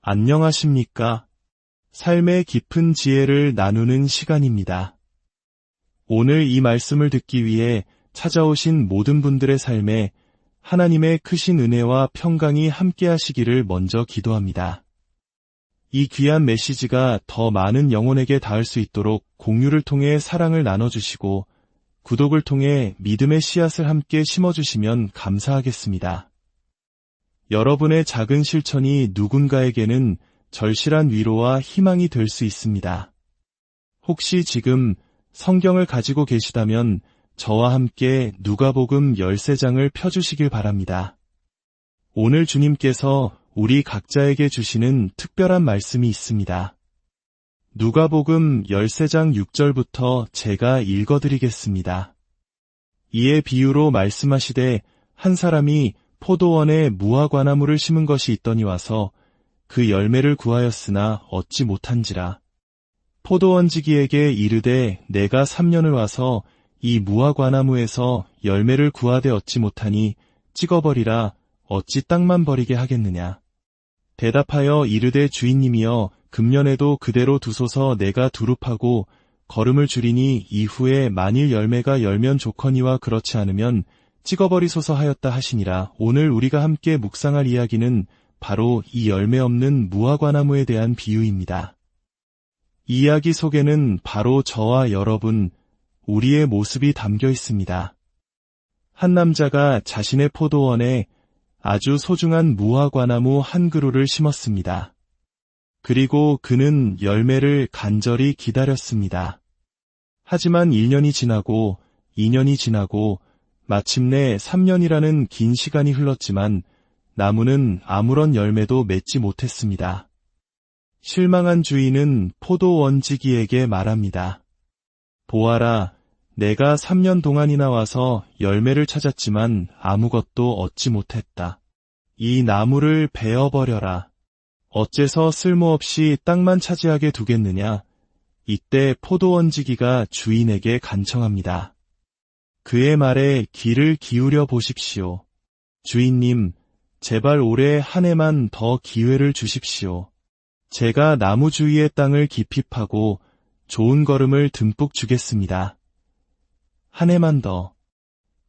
안녕하십니까? 삶의 깊은 지혜를 나누는 시간입니다. 오늘 이 말씀을 듣기 위해 찾아오신 모든 분들의 삶에 하나님의 크신 은혜와 평강이 함께하시기를 먼저 기도합니다. 이 귀한 메시지가 더 많은 영혼에게 닿을 수 있도록 공유를 통해 사랑을 나눠주시고 구독을 통해 믿음의 씨앗을 함께 심어주시면 감사하겠습니다. 여러분의 작은 실천이 누군가에게는 절실한 위로와 희망이 될 수 있습니다. 혹시 지금 성경을 가지고 계시다면 저와 함께 누가복음 13장을 펴주시길 바랍니다. 오늘 주님께서 우리 각자에게 주시는 특별한 말씀이 있습니다. 누가복음 13장 6절부터 제가 읽어드리겠습니다. 이에 비유로 말씀하시되 한 사람이 포도원에 무화과나무를 심은 것이 있더니 와서 그 열매를 구하였으나 얻지 못한지라. 포도원지기에게 이르되 내가 3년을 와서 이 무화과나무에서 열매를 구하되 얻지 못하니 찍어버리라. 어찌 땅만 버리게 하겠느냐. 대답하여 이르되 주인님이여 금년에도 그대로 두소서. 내가 두릅하고 거름을 줄이니 이후에 만일 열매가 열면 좋거니와 그렇지 않으면 찍어버리소서 하였다 하시니라. 오늘 우리가 함께 묵상할 이야기는 바로 이 열매 없는 무화과나무에 대한 비유입니다. 이 이야기 속에는 바로 저와 여러분, 우리의 모습이 담겨 있습니다. 한 남자가 자신의 포도원에 아주 소중한 무화과나무 한 그루를 심었습니다. 그리고 그는 열매를 간절히 기다렸습니다. 하지만 1년이 지나고 2년이 지나고 마침내 3년이라는 긴 시간이 흘렀지만 나무는 아무런 열매도 맺지 못했습니다. 실망한 주인은 포도원지기에게 말합니다. 보아라, 내가 3년 동안이나 와서 열매를 찾았지만 아무것도 얻지 못했다. 이 나무를 베어버려라. 어째서 쓸모없이 땅만 차지하게 두겠느냐. 이때 포도원지기가 주인에게 간청합니다. 그의 말에 귀를 기울여 보십시오. 주인님, 제발 올해 한 해만 더 기회를 주십시오. 제가 나무 주위의 땅을 깊이 파고 좋은 거름을 듬뿍 주겠습니다. 한 해만 더.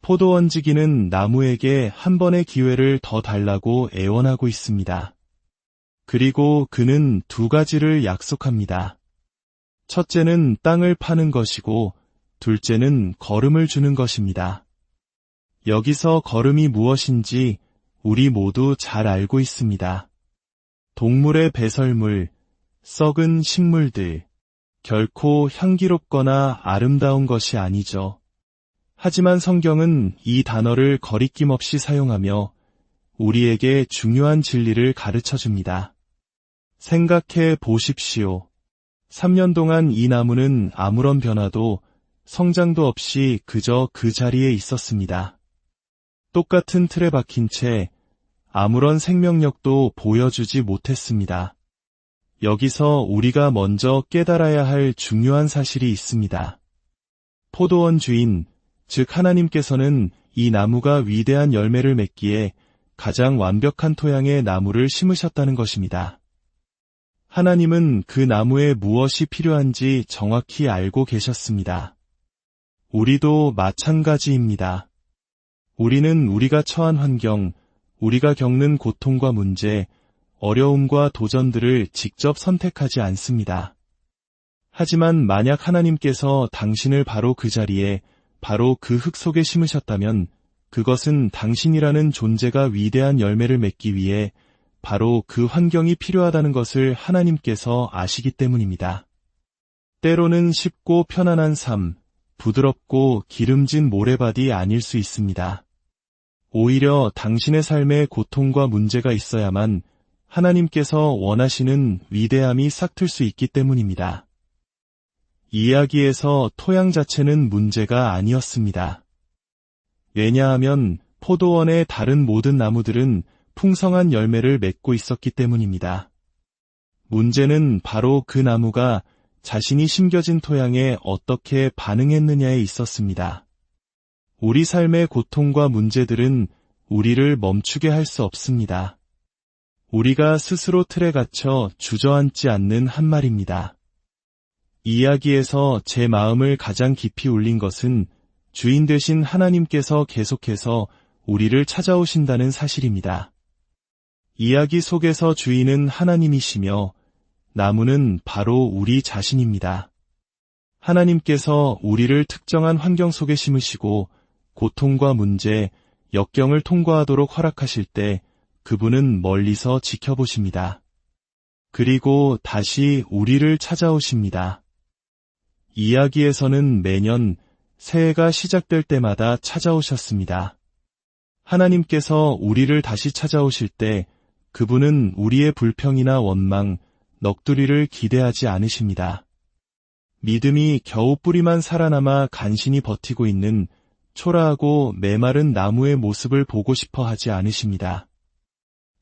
포도원지기는 나무에게 한 번의 기회를 더 달라고 애원하고 있습니다. 그리고 그는 2가지를 약속합니다. 첫째는 땅을 파는 것이고 둘째는 거름을 주는 것입니다. 여기서 거름이 무엇인지 우리 모두 잘 알고 있습니다. 동물의 배설물, 썩은 식물들, 결코 향기롭거나 아름다운 것이 아니죠. 하지만 성경은 이 단어를 거리낌 없이 사용하며 우리에게 중요한 진리를 가르쳐줍니다. 생각해 보십시오. 3년 동안 이 나무는 아무런 변화도 성장도 없이 그저 그 자리에 있었습니다. 똑같은 틀에 박힌 채 아무런 생명력도 보여주지 못했습니다. 여기서 우리가 먼저 깨달아야 할 중요한 사실이 있습니다. 포도원 주인, 즉 하나님께서는 이 나무가 위대한 열매를 맺기에 가장 완벽한 토양에 나무를 심으셨다는 것입니다. 하나님은 그 나무에 무엇이 필요한지 정확히 알고 계셨습니다. 우리도 마찬가지입니다. 우리는 우리가 처한 환경, 우리가 겪는 고통과 문제, 어려움과 도전들을 직접 선택하지 않습니다. 하지만 만약 하나님께서 당신을 바로 그 자리에, 바로 그 흙 속에 심으셨다면 그것은 당신이라는 존재가 위대한 열매를 맺기 위해 바로 그 환경이 필요하다는 것을 하나님께서 아시기 때문입니다. 때로는 쉽고 편안한 삶, 부드럽고 기름진 모래밭이 아닐 수 있습니다. 오히려 당신의 삶에 고통과 문제가 있어야만 하나님께서 원하시는 위대함이 싹틀 수 있기 때문입니다. 이야기에서 토양 자체는 문제가 아니었습니다. 왜냐하면 포도원의 다른 모든 나무들은 풍성한 열매를 맺고 있었기 때문입니다. 문제는 바로 그 나무가 자신이 심겨진 토양에 어떻게 반응했느냐에 있었습니다. 우리 삶의 고통과 문제들은 우리를 멈추게 할 수 없습니다. 우리가 스스로 틀에 갇혀 주저앉지 않는 한 말입니다. 이 이야기에서 제 마음을 가장 깊이 울린 것은 주인 되신 하나님께서 계속해서 우리를 찾아오신다는 사실입니다. 이야기 속에서 주인은 하나님이시며 나무는 바로 우리 자신입니다. 하나님께서 우리를 특정한 환경 속에 심으시고 고통과 문제, 역경을 통과하도록 허락하실 때 그분은 멀리서 지켜보십니다. 그리고 다시 우리를 찾아오십니다. 이야기에서는 매년 새해가 시작될 때마다 찾아오셨습니다. 하나님께서 우리를 다시 찾아오실 때 그분은 우리의 불평이나 원망, 넋두리를 기대하지 않으십니다. 믿음이 겨우 뿌리만 살아남아 간신히 버티고 있는 초라하고 메마른 나무의 모습을 보고 싶어 하지 않으십니다.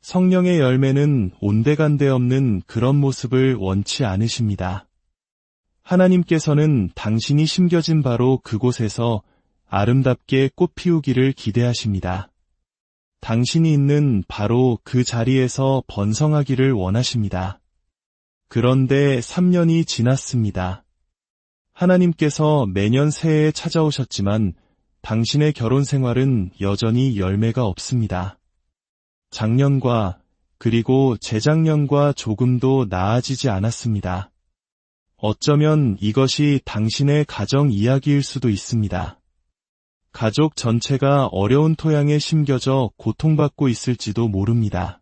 성령의 열매는 온데간데 없는 그런 모습을 원치 않으십니다. 하나님께서는 당신이 심겨진 바로 그곳에서 아름답게 꽃 피우기를 기대하십니다. 당신이 있는 바로 그 자리에서 번성하기를 원하십니다. 그런데 3년이 지났습니다. 하나님께서 매년 새해에 찾아오셨지만 당신의 결혼 생활은 여전히 열매가 없습니다. 작년과 그리고 재작년과 조금도 나아지지 않았습니다. 어쩌면 이것이 당신의 가정 이야기일 수도 있습니다. 가족 전체가 어려운 토양에 심겨져 고통받고 있을지도 모릅니다.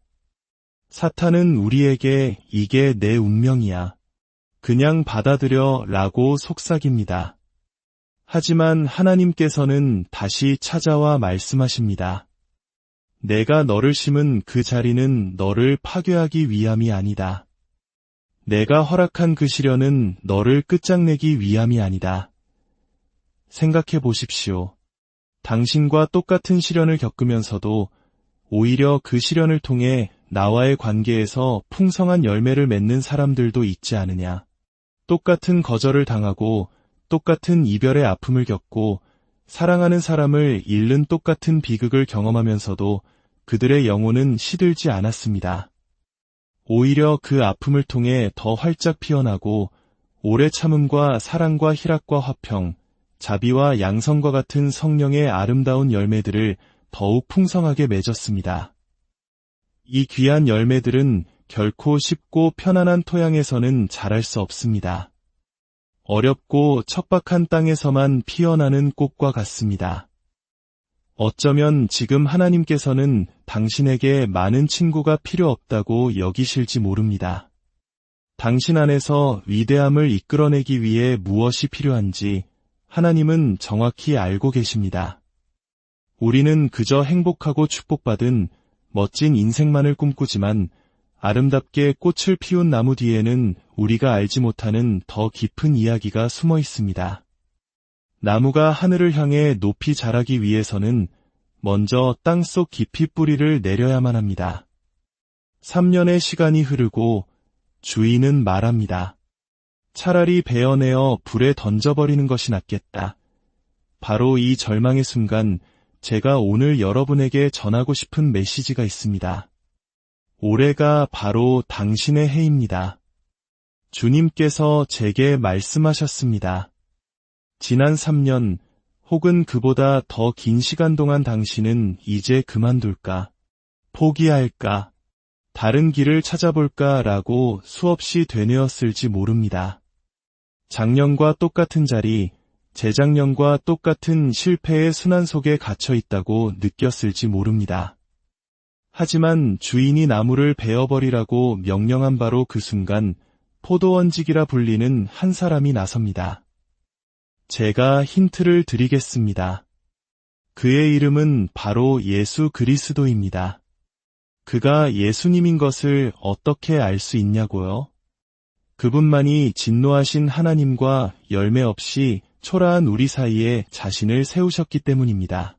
사탄은 우리에게 이게 내 운명이야. 그냥 받아들여 라고 속삭입니다. 하지만 하나님께서는 다시 찾아와 말씀하십니다. 내가 너를 심은 그 자리는 너를 파괴하기 위함이 아니다. 내가 허락한 그 시련은 너를 끝장내기 위함이 아니다. 생각해 보십시오. 당신과 똑같은 시련을 겪으면서도 오히려 그 시련을 통해 나와의 관계에서 풍성한 열매를 맺는 사람들도 있지 않으냐. 똑같은 거절을 당하고 똑같은 이별의 아픔을 겪고 사랑하는 사람을 잃는 똑같은 비극을 경험하면서도 그들의 영혼은 시들지 않았습니다. 오히려 그 아픔을 통해 더 활짝 피어나고 오래 참음과 사랑과 희락과 화평, 자비와 양성과 같은 성령의 아름다운 열매들을 더욱 풍성하게 맺었습니다. 이 귀한 열매들은 결코 쉽고 편안한 토양에서는 자랄 수 없습니다. 어렵고 척박한 땅에서만 피어나는 꽃과 같습니다. 어쩌면 지금 하나님께서는 당신에게 많은 친구가 필요 없다고 여기실지 모릅니다. 당신 안에서 위대함을 이끌어내기 위해 무엇이 필요한지 하나님은 정확히 알고 계십니다. 우리는 그저 행복하고 축복받은 멋진 인생만을 꿈꾸지만 아름답게 꽃을 피운 나무 뒤에는 우리가 알지 못하는 더 깊은 이야기가 숨어 있습니다. 나무가 하늘을 향해 높이 자라기 위해서는 먼저 땅속 깊이 뿌리를 내려야만 합니다. 3년의 시간이 흐르고 주인은 말합니다. 차라리 베어내어 불에 던져버리는 것이 낫겠다. 바로 이 절망의 순간 제가 오늘 여러분에게 전하고 싶은 메시지가 있습니다. 올해가 바로 당신의 해입니다. 주님께서 제게 말씀하셨습니다. 지난 3년 혹은 그보다 더 긴 시간 동안 당신은 이제 그만둘까? 포기할까? 다른 길을 찾아볼까? 라고 수없이 되뇌었을지 모릅니다. 작년과 똑같은 자리, 재작년과 똑같은 실패의 순환 속에 갇혀 있다고 느꼈을지 모릅니다. 하지만 주인이 나무를 베어버리라고 명령한 바로 그 순간 포도원직이라 불리는 한 사람이 나섭니다. 제가 힌트를 드리겠습니다. 그의 이름은 바로 예수 그리스도입니다. 그가 예수님인 것을 어떻게 알 수 있냐고요? 그분만이 진노하신 하나님과 열매 없이 초라한 우리 사이에 자신을 세우셨기 때문입니다.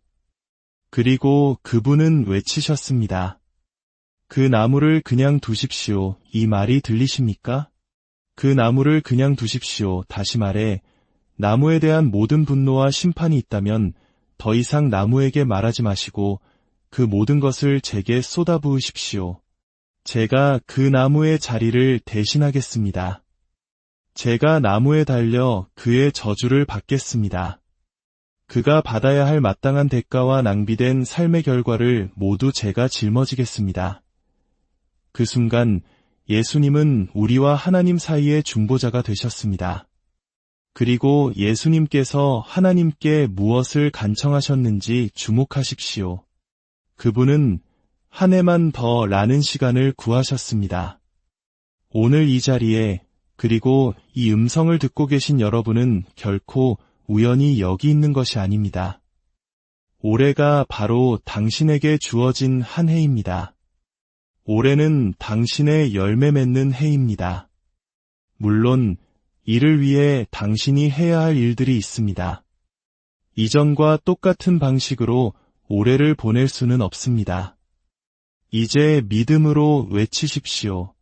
그리고 그분은 외치셨습니다. 그 나무를 그냥 두십시오. 이 말이 들리십니까? 그 나무를 그냥 두십시오. 다시 말해, 나무에 대한 모든 분노와 심판이 있다면 더 이상 나무에게 말하지 마시고 그 모든 것을 제게 쏟아부으십시오. 제가 그 나무의 자리를 대신하겠습니다. 제가 나무에 달려 그의 저주를 받겠습니다. 그가 받아야 할 마땅한 대가와 낭비된 삶의 결과를 모두 제가 짊어지겠습니다. 그 순간 예수님은 우리와 하나님 사이의 중보자가 되셨습니다. 그리고 예수님께서 하나님께 무엇을 간청하셨는지 주목하십시오. 그분은 한 해만 더 라는 시간을 구하셨습니다. 오늘 이 자리에 그리고 이 음성을 듣고 계신 여러분은 결코 우연히 여기 있는 것이 아닙니다. 올해가 바로 당신에게 주어진 한 해입니다. 올해는 당신의 열매 맺는 해입니다. 물론 이를 위해 당신이 해야 할 일들이 있습니다. 이전과 똑같은 방식으로 올해를 보낼 수는 없습니다. 이제 믿음으로 외치십시오.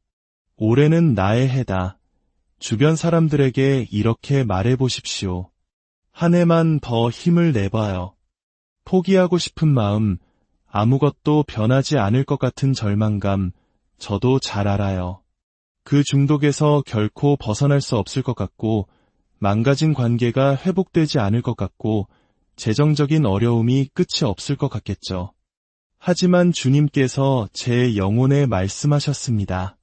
올해는 나의 해다. 주변 사람들에게 이렇게 말해보십시오. 한 해만 더 힘을 내봐요. 포기하고 싶은 마음, 아무것도 변하지 않을 것 같은 절망감, 저도 잘 알아요. 그 중독에서 결코 벗어날 수 없을 것 같고, 망가진 관계가 회복되지 않을 것 같고, 재정적인 어려움이 끝이 없을 것 같겠죠. 하지만 주님께서 제 영혼에 말씀하셨습니다.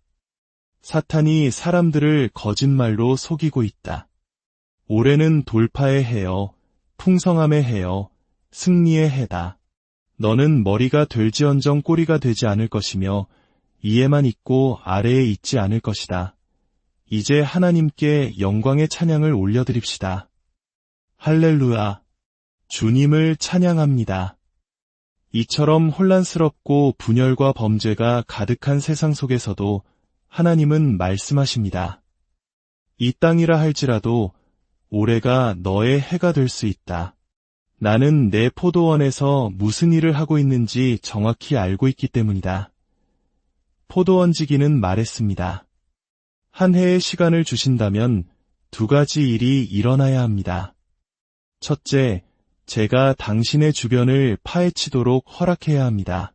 사탄이 사람들을 거짓말로 속이고 있다. 올해는 돌파의 해요, 풍성함의 해요, 승리의 해다. 너는 머리가 될지언정 꼬리가 되지 않을 것이며 위에만 있고 아래에 있지 않을 것이다. 이제 하나님께 영광의 찬양을 올려드립시다. 할렐루야. 주님을 찬양합니다. 이처럼 혼란스럽고 분열과 범죄가 가득한 세상 속에서도 하나님은 말씀하십니다. 이 땅이라 할지라도 올해가 너의 해가 될 수 있다. 나는 내 포도원에서 무슨 일을 하고 있는지 정확히 알고 있기 때문이다. 포도원지기는 말했습니다. 한 해의 시간을 주신다면 두 가지 일이 일어나야 합니다. 첫째, 제가 당신의 주변을 파헤치도록 허락해야 합니다.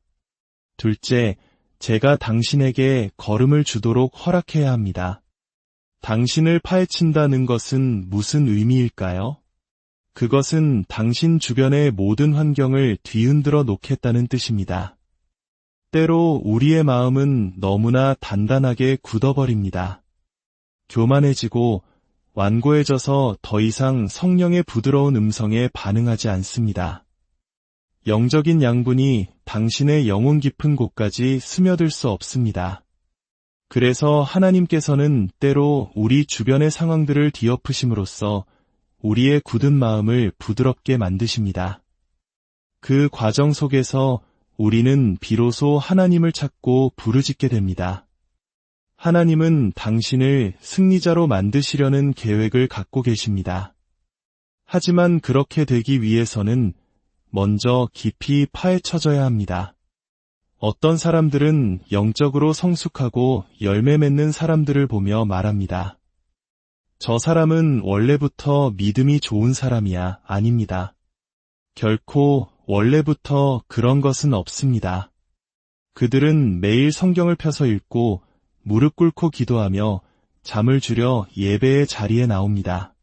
둘째, 제가 당신에게 걸음을 주도록 허락해야 합니다. 당신을 파헤친다는 것은 무슨 의미일까요? 그것은 당신 주변의 모든 환경을 뒤흔들어 놓겠다는 뜻입니다. 때로 우리의 마음은 너무나 단단하게 굳어버립니다. 교만해지고 완고해져서 더 이상 성령의 부드러운 음성에 반응하지 않습니다. 영적인 양분이 당신의 영혼 깊은 곳까지 스며들 수 없습니다. 그래서 하나님께서는 때로 우리 주변의 상황들을 뒤엎으심으로써 우리의 굳은 마음을 부드럽게 만드십니다. 그 과정 속에서 우리는 비로소 하나님을 찾고 부르짖게 됩니다. 하나님은 당신을 승리자로 만드시려는 계획을 갖고 계십니다. 하지만 그렇게 되기 위해서는 먼저 깊이 파헤쳐져야 합니다. 어떤 사람들은 영적으로 성숙하고 열매 맺는 사람들을 보며 말합니다. 저 사람은 원래부터 믿음이 좋은 사람이야. 아닙니다. 결코 원래부터 그런 것은 없습니다. 그들은 매일 성경을 펴서 읽고 무릎 꿇고 기도하며 잠을 줄여 예배의 자리에 나옵니다.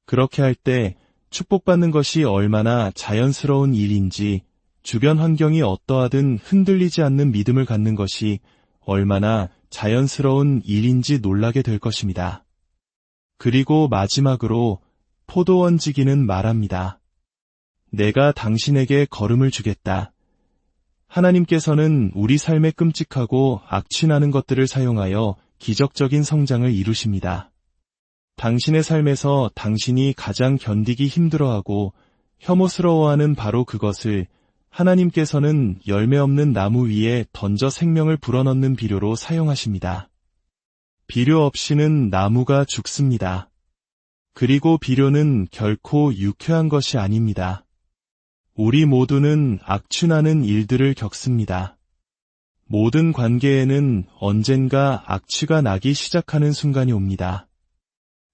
그렇게 할 때 축복받는 것이 얼마나 자연스러운 일인지, 주변 환경이 어떠하든 흔들리지 않는 믿음을 갖는 것이 얼마나 자연스러운 일인지 놀라게 될 것입니다. 그리고 마지막으로 포도원지기는 말합니다. 내가 당신에게 걸음을 주겠다. 하나님께서는 우리 삶에 끔찍하고 악취나는 것들을 사용하여 기적적인 성장을 이루십니다. 당신의 삶에서 당신이 가장 견디기 힘들어하고 혐오스러워하는 바로 그것을 하나님께서는 열매 없는 나무 위에 던져 생명을 불어넣는 비료로 사용하십니다. 비료 없이는 나무가 죽습니다. 그리고 비료는 결코 유쾌한 것이 아닙니다. 우리 모두는 악취나는 일들을 겪습니다. 모든 관계에는 언젠가 악취가 나기 시작하는 순간이 옵니다.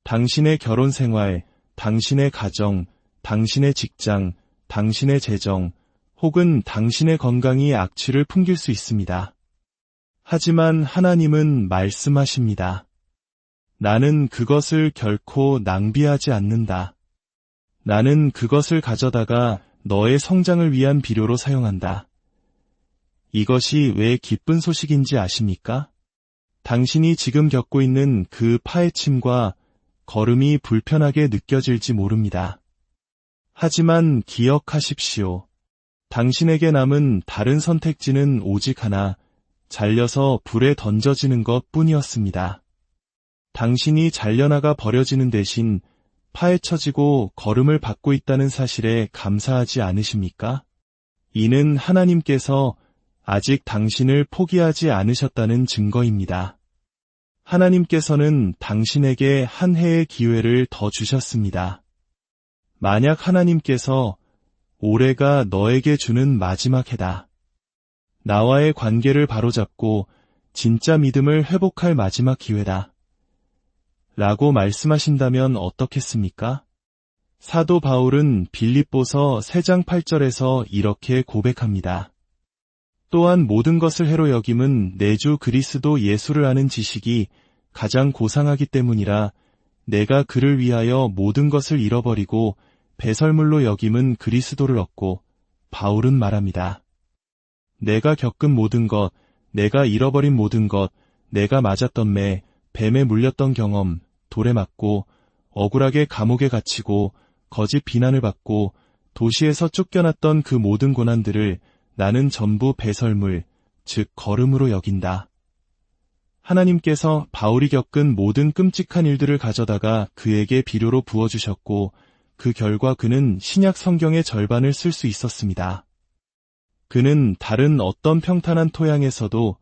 당신의 결혼 생활, 당신의 가정, 당신의 직장, 당신의 재정, 혹은 당신의 건강이 악취를 풍길 수 있습니다. 하지만 하나님은 말씀하십니다. 나는 그것을 결코 낭비하지 않는다. 나는 그것을 가져다가 너의 성장을 위한 비료로 사용한다. 이것이 왜 기쁜 소식인지 아십니까? 당신이 지금 겪고 있는 그 파헤침과 걸음이 불편하게 느껴질지 모릅니다. 하지만 기억하십시오. 당신에게 남은 다른 선택지는 오직 하나, 잘려서 불에 던져지는 것 뿐이었습니다. 당신이 잘려나가 버려지는 대신 파헤쳐지고 걸음을 받고 있다는 사실에 감사하지 않으십니까? 이는 하나님께서 아직 당신을 포기하지 않으셨다는 증거입니다. 하나님께서는 당신에게 한 해의 기회를 더 주셨습니다. 만약 하나님께서 올해가 너에게 주는 마지막 해다. 나와의 관계를 바로잡고 진짜 믿음을 회복할 마지막 기회다. 라고 말씀하신다면 어떻겠습니까? 사도 바울은 빌립보서 3장 8절에서 이렇게 고백합니다. 또한 모든 것을 해로 여김은 내 주 그리스도 예수를 아는 지식이 가장 고상하기 때문이라 내가 그를 위하여 모든 것을 잃어버리고 배설물로 여김은 그리스도를 얻고 바울은 말합니다. 내가 겪은 모든 것, 내가 잃어버린 모든 것, 내가 맞았던 매, 뱀에 물렸던 경험, 돌에 맞고 억울하게 감옥에 갇히고 거짓 비난을 받고 도시에서 쫓겨났던 그 모든 고난들을 나는 전부 배설물, 즉 걸음으로 여긴다. 하나님께서 바울이 겪은 모든 끔찍한 일들을 가져다가 그에게 비료로 부어주셨고 그 결과 그는 신약 성경의 절반을 쓸 수 있었습니다. 그는 다른 어떤 평탄한 토양에서도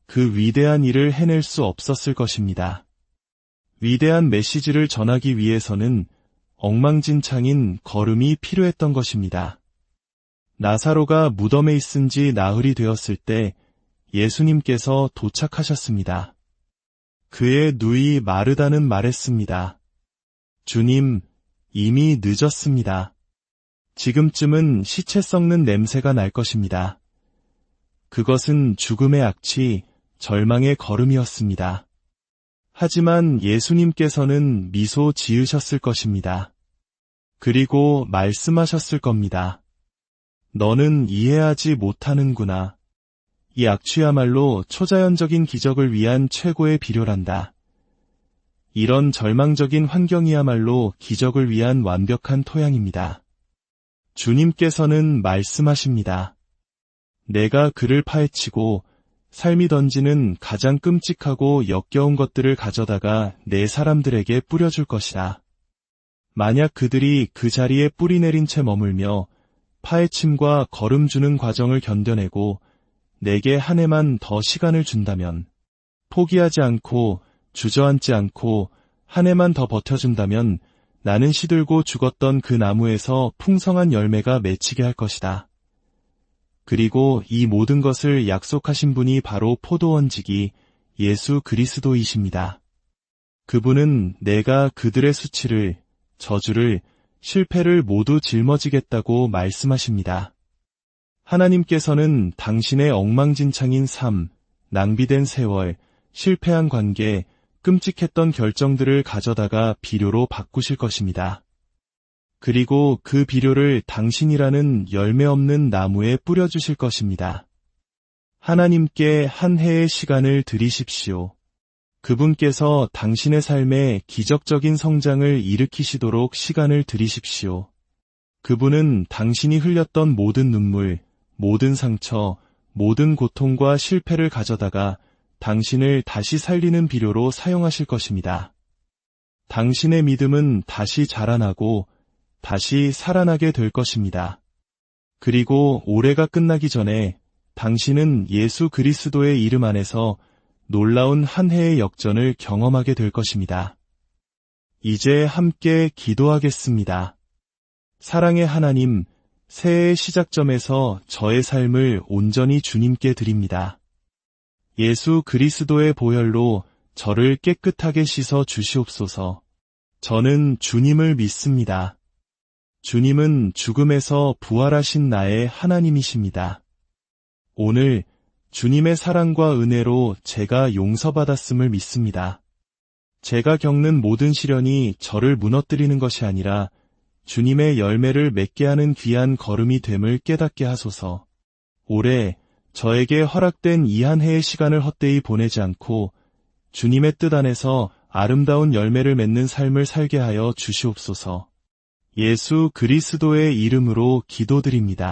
그 위대한 일을 해낼 수 없었을 것입니다. 위대한 메시지를 전하기 위해서는 엉망진창인 걸음이 필요했던 것입니다. 나사로가 무덤에 있은 지 나흘이 되었을 때 예수님께서 도착하셨습니다. 그의 누이 마르다는 말했습니다. 주님, 이미 늦었습니다. 지금쯤은 시체 썩는 냄새가 날 것입니다. 그것은 죽음의 악취, 절망의 걸음이었습니다. 하지만 예수님께서는 미소 지으셨을 것입니다. 그리고 말씀하셨을 겁니다. 너는 이해하지 못하는구나. 이 악취야말로 초자연적인 기적을 위한 최고의 비료란다. 이런 절망적인 환경이야말로 기적을 위한 완벽한 토양입니다. 주님께서는 말씀하십니다. 내가 그를 파헤치고 삶이 던지는 가장 끔찍하고 역겨운 것들을 가져다가 내 사람들에게 뿌려줄 것이다. 만약 그들이 그 자리에 뿌리 내린 채 머물며 파헤침과 걸음 주는 과정을 견뎌내고 내게 한 해만 더 시간을 준다면, 포기하지 않고 주저앉지 않고 한 해만 더 버텨준다면 나는 시들고 죽었던 그 나무에서 풍성한 열매가 맺히게 할 것이다. 그리고 이 모든 것을 약속하신 분이 바로 포도원지기 예수 그리스도이십니다. 그분은 내가 그들의 수치를, 저주를, 실패를 모두 짊어지겠다고 말씀하십니다. 하나님께서는 당신의 엉망진창인 삶, 낭비된 세월, 실패한 관계, 끔찍했던 결정들을 가져다가 비료로 바꾸실 것입니다. 그리고 그 비료를 당신이라는 열매 없는 나무에 뿌려주실 것입니다. 하나님께 한 해의 시간을 드리십시오. 그분께서 당신의 삶에 기적적인 성장을 일으키시도록 시간을 드리십시오. 그분은 당신이 흘렸던 모든 눈물, 모든 상처, 모든 고통과 실패를 가져다가 당신을 다시 살리는 비료로 사용하실 것입니다. 당신의 믿음은 다시 자라나고 다시 살아나게 될 것입니다. 그리고 올해가 끝나기 전에 당신은 예수 그리스도의 이름 안에서 놀라운 한 해의 역전을 경험하게 될 것입니다. 이제 함께 기도하겠습니다. 사랑의 하나님, 새해의 시작점에서 저의 삶을 온전히 주님께 드립니다. 예수 그리스도의 보혈로 저를 깨끗하게 씻어 주시옵소서. 저는 주님을 믿습니다. 주님은 죽음에서 부활하신 나의 하나님이십니다. 오늘 주님의 사랑과 은혜로 제가 용서받았음을 믿습니다. 제가 겪는 모든 시련이 저를 무너뜨리는 것이 아니라 주님의 열매를 맺게 하는 귀한 걸음이 됨을 깨닫게 하소서. 올해 저에게 허락된 이 한 해의 시간을 헛되이 보내지 않고 주님의 뜻 안에서 아름다운 열매를 맺는 삶을 살게 하여 주시옵소서. 예수 그리스도의 이름으로 기도드립니다.